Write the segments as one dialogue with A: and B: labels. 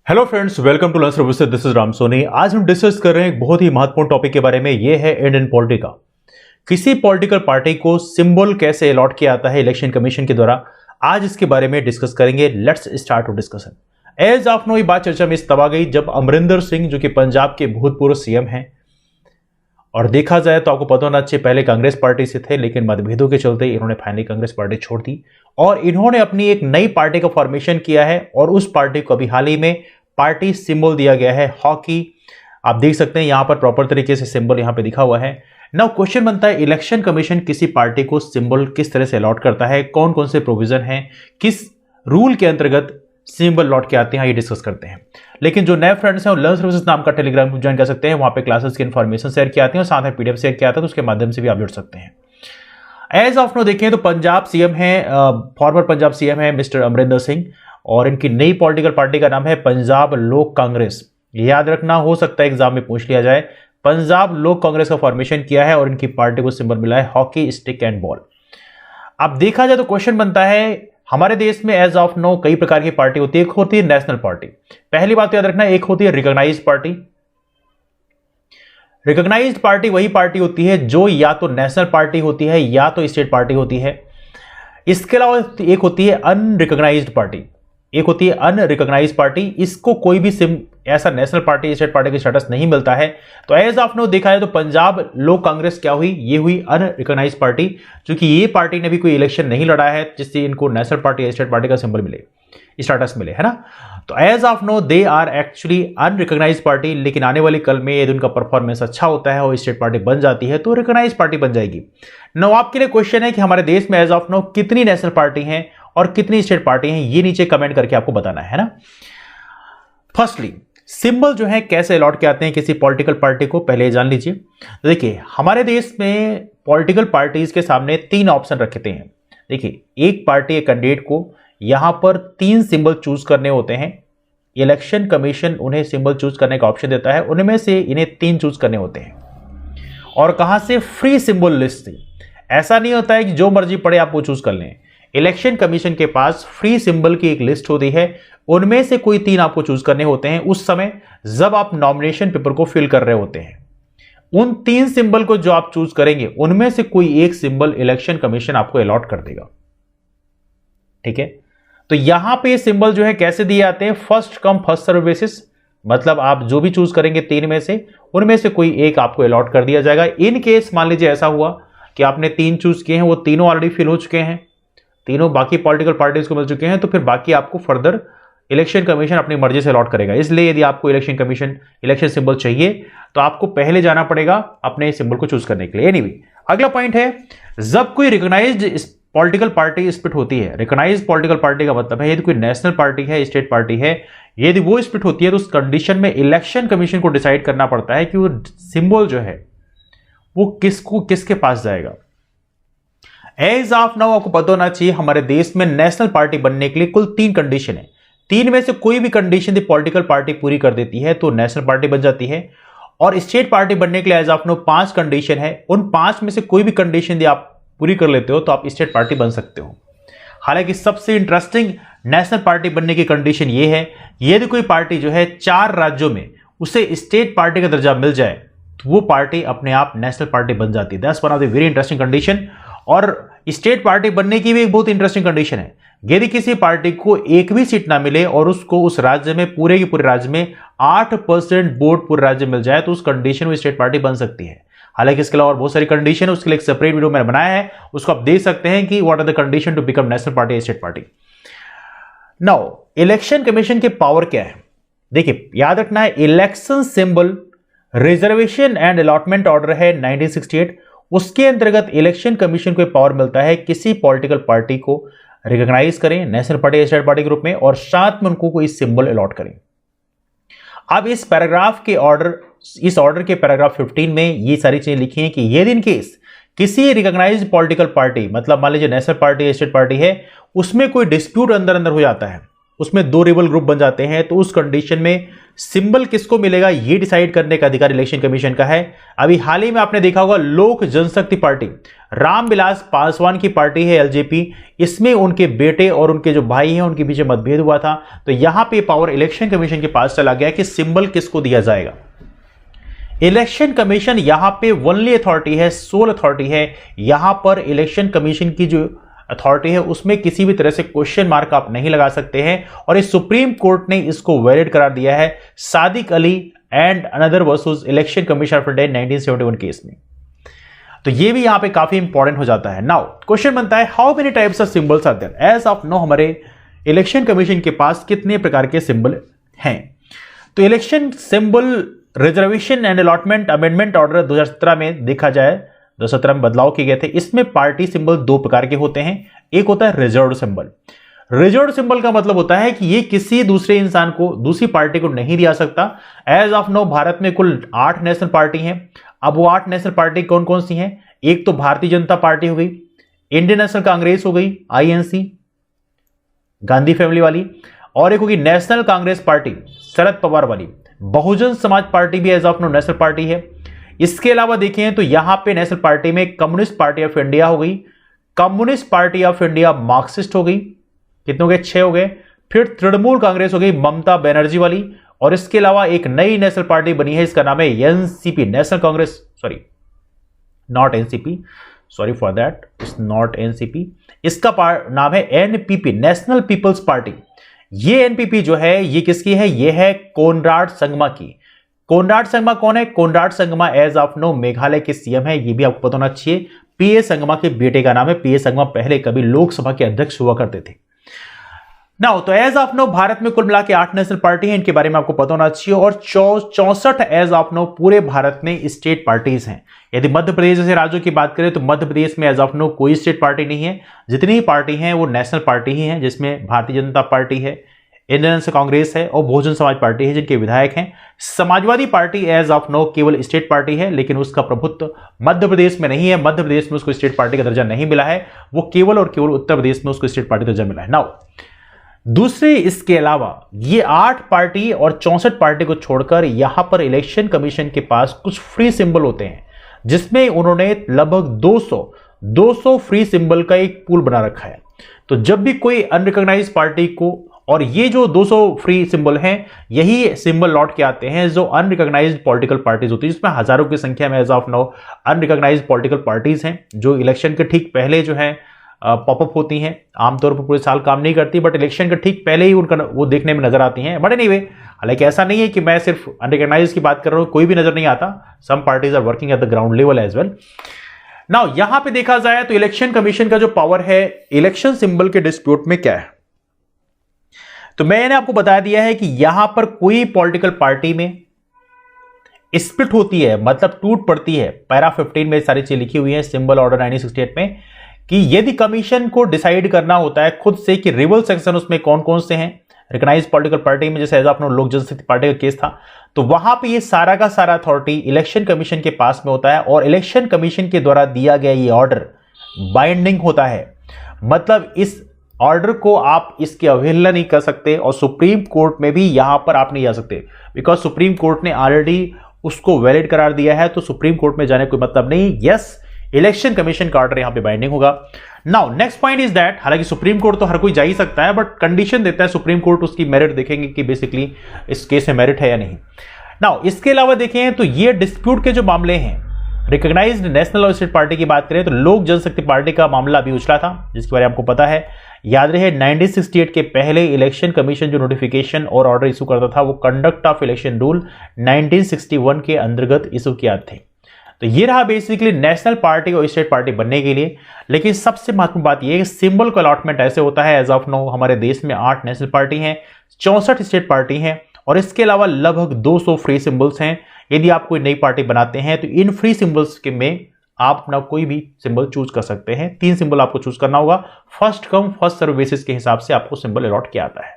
A: Hello friends, welcome to learn services. This is Ram Soni. आज हम discuss कर रहे हैं एक बहुत ही महत्वपूर्ण टॉपिक के बारे में। यह है इंडियन पॉलिटिक्स का। किसी पॉलिटिकल पार्टी को सिंबल कैसे अलॉट किया जाता है इलेक्शन कमीशन के द्वारा, आज इसके बारे में डिस्कस करेंगे। Let's start to discussion. As of now ये बात चर्चा में इस तब आ गई जब अमरिंदर सिंह, जो कि पंजाब के भूतपूर्व सीएम हैं, और देखा जाए तो आपको पता होना चाहिए पहले कांग्रेस पार्टी से थे, लेकिन मतभेदों के चलते इन्होंने फाइनली कांग्रेस पार्टी छोड़ दी और इन्होंने अपनी एक नई पार्टी का फॉर्मेशन किया है। और उस पार्टी को अभी हाल ही में पार्टी सिंबल दिया गया है हॉकी। आप देख सकते हैं यहां पर प्रॉपर तरीके से सिंबल यहां पे दिखा हुआ है। नाउ क्वेश्चन बनता है, इलेक्शन कमीशन किसी पार्टी को सिंबल किस तरह से अलॉट करता है, कौन कौन से प्रोविजन हैं, किस रूल के अंतर्गत सिंबल लॉट के आते हैं, ये डिस्कस करते हैं। लेकिन जो नए फ्रेंड्स हैं वो लर्न सर्विसेज नाम का टेलीग्राम ग्रुप ज्वाइन कर सकते हैं। वहां पे क्लासेस की इन्फॉर्मेशन शेयर की आती है और साथ में पीडीएफ शेयर किया आता है, तो उसके माध्यम से भी आप जुड़ सकते हैं। एज ऑफ नो देखें तो पंजाब सीएम है, फॉर्मर पंजाब सीएम है मिस्टर अमरिंदर सिंह, और इनकी नई पॉलिटिकल पार्टी का नाम है पंजाब लोक कांग्रेस। याद रखना, हो सकता है एग्जाम में पूछ लिया जाए। पंजाब लोक कांग्रेस का फॉर्मेशन किया है और इनकी पार्टी को सिंबल मिला है हॉकी स्टिक एंड बॉल। अब देखा जाए तो क्वेश्चन बनता है, हमारे देश में एज ऑफ नो कई प्रकार की पार्टी होती है। एक होती है नेशनल पार्टी, पहली बात तो याद रखना, एक होती है रिकॉग्नाइज्ड पार्टी। रिकॉग्नाइज्ड पार्टी वही पार्टी होती है जो या तो नेशनल पार्टी होती है या तो स्टेट पार्टी होती है। इसके अलावा एक होती है अनरिकॉग्नाइज्ड पार्टी, एक होती है अनरिकॉग्नाइज्ड पार्टी। इसको कोई भी ऐसा नेशनल पार्टी स्टेट पार्टी का स्टेटस नहीं मिलता है। तो एज ऑफ नो देखा है तो पंजाब लोक कांग्रेस क्या हुई, ये हुई अनरिकॉग्नाइज्ड पार्टी, क्योंकि ये पार्टी ने भी कोई इलेक्शन नहीं लड़ा है जिससे इनको नेशनल पार्टी या स्टेट पार्टी का सिंबल मिले, स्टेटस मिले, है ना। तो as of now they are actually unrecognised party. लेकिन आने वाले कल में यदि उनका परफॉर्मेंस अच्छा होता है और स्टेट पार्टी बन जाती है तो रिकॉग्नाइज्ड पार्टी बन जाएगी। नो आपके लिए क्वेश्चन है कि हमारे देश में एज ऑफ नो कितनी नेशनल पार्टी हैं और कितनी स्टेट पार्टी हैं, ये नीचे कमेंट करके आपको बताना है ना। फर्स्टली सिंबल जो है कैसे अलॉट किए आते हैं किसी पॉलिटिकल पार्टी को, पहले जान लीजिए। तो देखिए हमारे देश में पॉलिटिकल पार्टीज के सामने तीन ऑप्शन रखते हैं। देखिए एक पार्टी एक कैंडिडेट को यहां पर तीन सिंबल चूज करने होते हैं। इलेक्शन कमीशन उन्हें सिंबल चूज करने का ऑप्शन देता है, उनमें से इन्हें तीन चूज करने होते हैं। और कहां से? फ्री सिंबल लिस्ट से। ऐसा नहीं होता है कि जो मर्जी पड़े आप वो चूज कर लें। इलेक्शन कमीशन के पास फ्री सिंबल की एक लिस्ट होती है, उनमें से कोई तीन आपको चूज करने होते हैं उस समय जब आप नॉमिनेशन पेपर को फिल कर रहे होते हैं। उन तीन सिंबल को जो आप चूज करेंगे उनमें से कोई एक सिंबल इलेक्शन कमीशन आपको अलॉट कर देगा। ठीक है, तो यहां पे सिंबल जो है कैसे दिए जाते हैं, first come first serve basis. मतलब आप जो भी चूज करेंगे तीन में से उनमें से कोई एक आपको अलॉट कर दिया जाएगा। इन केस मान लीजिए ऐसा हुआ कि आपने तीन चूज किए हैं, वो तीनों ऑलरेडी फिल हो चुके हैं, तीनों बाकी पॉलिटिकल पार्टीज को मिल चुके हैं, तो फिर बाकी आपको फर्दर इलेक्शन कमीशन अपनी मर्जी से अलॉट करेगा। इसलिए यदि आपको इलेक्शन कमीशन इलेक्शन सिंबल चाहिए तो आपको पहले जाना पड़ेगा अपने सिंबल को चूज करने के लिए। एनीवे, अगला पॉइंट है, जब कोई रिकॉग्नाइज्ड पॉलिटिकल पार्टी स्प्लिट होती है। रिकॉग्नाइज्ड पॉलिटिकल पार्टी का मतलब है यदि कोई नेशनल पार्टी है, स्टेट पार्टी है, यदि वो स्प्लिट होती है तो उस कंडीशन में इलेक्शन कमीशन को डिसाइड करना पड़ता है कि वो सिंबल जो है वो किसके पास जाएगा। एज ऑफ नाउ आपको पता होना चाहिए हमारे देश में नेशनल पार्टी बनने के लिए कुल तीन कंडीशन है। तीन में से कोई भी कंडीशन दी पॉलिटिकल पार्टी पूरी कर देती है तो नेशनल पार्टी बन जाती है। और स्टेट पार्टी बनने के लिए एज ऑफ नाउ पांच कंडीशन है, उन पांच में से कोई भी कंडीशन यदि आप पूरी कर लेते हो तो आप स्टेट पार्टी बन सकते हो। हालांकि सबसे इंटरेस्टिंग नेशनल पार्टी बनने की कंडीशन यह है, यदि कोई पार्टी जो है चार राज्यों में उसे स्टेट पार्टी का दर्जा मिल जाए तो वो पार्टी अपने आप नेशनल पार्टी बन जाती है। That's one of the very interesting condition. और स्टेट पार्टी बनने की भी एक बहुत इंटरेस्टिंग कंडीशन है, यदि किसी पार्टी को एक भी सीट ना मिले और उसको उस राज्य में पूरे के पूरे राज्य में 8% वोट पूरे राज्य में मिल जाए तो उस कंडीशन में स्टेट पार्टी बन सकती है। हालांकि इसके अलावा और बहुत सारी कंडीशन है, उसके लिए एक सेपरेट वीडियो मैंने बनाया है, उसको आप देख सकते हैं कि what are the condition to become national party या state party. Now election commission के पावर क्या है? देखिए याद रखना है, election symbol reservation and allotment order है 1968, उसके अंतर्गत इलेक्शन कमीशन को पावर मिलता है किसी पॉलिटिकल पार्टी को रिकॉग्नाइज करें नेशनल पार्टी या स्टेट पार्टी के रूप में और साथ में उनको कोई सिंबल अलॉट करें। अब इस ऑर्डर के पैराग्राफ 15 में ये सारी चीजें लिखी हैं कि यदि इन केस किसी रिकॉग्नाइज्ड पॉलिटिकल पार्टी, मतलब मान लीजिए नेशनल पार्टी या स्टेट पार्टी है, उसमें कोई डिस्प्यूट अंदर हो जाता है, उसमें 2 रिबल ग्रुप बन जाते हैं, तो उस कंडीशन में सिंबल किसको मिलेगा ये डिसाइड करने का अधिकार इलेक्शन कमीशन का है। अभी हाल ही में आपने देखा होगा लोक जनशक्ति पार्टी, रामविलास पासवान की पार्टी है एलजेपी, इसमें उनके बेटे और उनके जो भाई हैं उनके बीच मतभेद हुआ था। तो यहां पे पावर इलेक्शन कमीशन के पास चला गया कि सिंबल किसको दिया जाएगा। इलेक्शन कमीशन यहां पे ओनली अथॉरिटी है, सोल अथॉरिटी है। यहां पर इलेक्शन कमीशन की जो अथॉरिटी है उसमें किसी भी तरह से क्वेश्चन मार्क आप नहीं लगा सकते हैं, और इस सुप्रीम कोर्ट ने इसको वैलिड करार दिया है Sadiq Ali and another versus election commission of India 1971 case में। तो ये भी यहां पे काफी इंपॉर्टेंट हो जाता है। नाउ क्वेश्चन बनता है how many types of symbols are there. As of now हमारे इलेक्शन कमीशन के पास कितने प्रकार के सिंबल हैं। तो election symbol reservation and allotment amendment order 2017 में देखा जाए 2017 में बदलाव किए गए थे। इसमें पार्टी सिंबल 2 प्रकार के होते हैं। एक होता है रिजर्व्ड सिंबल। रिजर्व्ड सिंबल का मतलब होता है कि ये किसी दूसरे इंसान को, दूसरी पार्टी को नहीं दिया सकता। एज ऑफ नो भारत में कुल 8 नेशनल पार्टी हैं। अब वो 8 नेशनल पार्टी कौन कौन सी हैं? एक तो भारतीय जनता पार्टी हो गई, इंडियन नेशनल कांग्रेस हो गई आईएनसी गांधी फैमिली वाली, और एक होगी National Congress Party Sharad Pawar वाली। बहुजन समाज पार्टी भी as of now national party है। इसके अलावा देखें तो यहां पे नेशनल पार्टी में कम्युनिस्ट पार्टी ऑफ इंडिया हो गई, Communist Party of India Marxist हो गई, कितने हो गए? 6 हो गए। फिर तृणमूल कांग्रेस हो गई ममता बनर्जी वाली, और इसके अलावा एक नई नेशनल पार्टी बनी है, इसका नाम है NCP, national Congress, sorry not NCP, sorry for that, it's not NCP, इसका नाम है एनपीपी, नेशनल पीपल्स पार्टी। ये एनपीपी जो है ये किसकी है? ये है कोनराड संगमा की। कोनराड संगमा कौन है? Conrad Sangma as of now Meghalaya के सीएम है, ये भी आपको पता होना चाहिए। पीए संगमा के बेटे का नाम है। पीए संगमा पहले कभी लोकसभा के अध्यक्ष हुआ करते थे। नाउ तो एज ऑफ नो भारत में कुल मिला के 8 नेशनल पार्टी है, इनके बारे में आपको पता होना चाहिए, और 64 एज ऑफ नो पूरे भारत में स्टेट पार्टीज हैं। यदि मध्य प्रदेश जैसे राज्यों की बात करें तो मध्य प्रदेश में एज ऑफ नो कोई स्टेट पार्टी नहीं है। जितनी ही पार्टी हैं वो नेशनल पार्टी ही हैं, जिसमें भारतीय जनता पार्टी है, इंडियन नेशनल कांग्रेस है और बहुजन समाज पार्टी है जिनके विधायक हैं। Samajwadi Party as of now केवल स्टेट पार्टी है, लेकिन उसका प्रभुत्व मध्य प्रदेश में नहीं है। मध्य प्रदेश में उसको स्टेट पार्टी का दर्जा नहीं मिला है, वो केवल और केवल उत्तर प्रदेश में उसको स्टेट पार्टी का दर्जा मिला है। नाउ दूसरे इसके अलावा ये 8 पार्टी और 64 पार्टी को छोड़कर यहां पर इलेक्शन कमीशन के पास कुछ फ्री सिंबल होते हैं, जिसमें उन्होंने लगभग 200 फ्री सिंबल का एक पूल बना रखा है। तो जब भी कोई अनरिकॉग्नाइज्ड पार्टी को, और ये जो 200 फ्री सिंबल हैं यही सिंबल लौट के आते हैं जो अनरिकॉग्नाइज्ड पॉलिटिकल पार्टीज होती है, जिसमें हजारों की संख्या में as of now unrecognised political parties हैं, जो इलेक्शन के ठीक पहले जो है पॉपअप होती हैं। आमतौर पर पूरे साल काम नहीं करती, बट इलेक्शन के ठीक पहले ही उनका वो देखने में नजर आती हैं। बट एनीवे, हालांकि ऐसा नहीं है कि मैं सिर्फ अनरिकॉग्नाइज्ड की बात कर रहा हूं, कोई भी नजर नहीं आता। Some parties are working at the ground level as well. Now यहां पे देखा जाए तो इलेक्शन कमीशन का जो पावर है इलेक्शन सिंबल के डिस्प्यूट में क्या है, तो मैंने आपको बता दिया है कि यहां पर कोई पॉलिटिकल पार्टी में स्प्लिट होती है, मतलब टूट पड़ती है। पैरा 15 में सारी चीज लिखी हुई है सिंबल ऑर्डर 1968 में, कि यदि कमीशन को डिसाइड करना होता है खुद से कि रिवल सेक्शन उसमें कौन कौन से हैं रिकॉग्नाइज पॉलिटिकल पार्टी में, जैसे एज ऑफ नो लोक जनशक्ति पार्टी का केस था, तो वहां पे ये सारा का सारा अथॉरिटी इलेक्शन कमीशन के पास में होता है, और इलेक्शन कमीशन के द्वारा दिया गया ये ऑर्डर बाइंडिंग होता है। मतलब इस ऑर्डर को आप इसकी अवहेलना नहीं कर सकते, और सुप्रीम कोर्ट में भी यहां पर आप नहीं जा सकते, बिकॉज सुप्रीम कोर्ट ने ऑलरेडी उसको वैलिड करार दिया है। तो सुप्रीम कोर्ट में जाने कोई मतलब नहीं। यस, इलेक्शन कमीशन का ऑर्डर यहां पे बाइंडिंग होगा। Now next point is that, हालांकि सुप्रीम कोर्ट तो हर कोई जा ही सकता है, बट कंडीशन देता है सुप्रीम कोर्ट, उसकी मेरिट देखेंगे कि बेसिकली इस केस में मेरिट है या नहीं। नाउ इसके अलावा देखें तो ये डिस्प्यूट के जो मामले हैं, रिकॉग्नाइज्ड नेशनल और स्टेट पार्टी की बात करें तो लोक जनशक्ति पार्टी का मामला अभी उछला था, जिसके बारे में आपको पता है। याद रहे 1968 के पहले इलेक्शन कमीशन जो नोटिफिकेशन और ऑर्डर इशू करता था वो कंडक्ट ऑफ इलेक्शन रूल 1961 के अंतर्गत इशू किया थे। तो ये रहा बेसिकली नेशनल पार्टी और स्टेट पार्टी बनने के लिए। लेकिन सबसे महत्वपूर्ण बात यह है कि सिंबल का अलॉटमेंट ऐसे होता है, एज ऑफ नो हमारे देश में 8 नेशनल पार्टी हैं, 64 स्टेट पार्टी हैं, और इसके अलावा लगभग 200 फ्री सिंबल्स हैं। यदि आप कोई नई पार्टी बनाते हैं तो इन फ्री सिंबल्स के में आप अपना कोई भी सिंबल चूज कर सकते हैं। 3 सिंबल आपको चूज करना होगा, first come first serve basis के हिसाब से आपको सिंबल अलॉट किया आता है।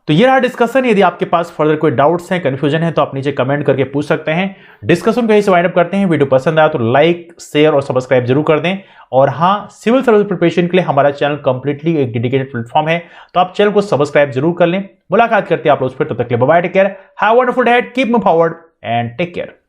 A: तो ये रहा डिस्कशन। यदि आपके पास फर्दर कोई डाउट्स हैं, कंफ्यूजन है, तो आप नीचे कमेंट करके पूछ सकते हैं। डिस्कशन को यही से वाइंड अप करते हैं। वीडियो पसंद आया तो लाइक, शेयर और सब्सक्राइब जरूर कर दें। और हाँ, सिविल सर्विस प्रिपरेशन के लिए हमारा चैनल कंप्लीटली एक डेडिकेटेड प्लेटफॉर्म है, तो आप चैनल को सब्सक्राइब जरूर कर लें। मुलाकात करते हैं आप लोग फिर, तब तक के लिए bye bye, take care, have a wonderful day, keep moving forward and take care.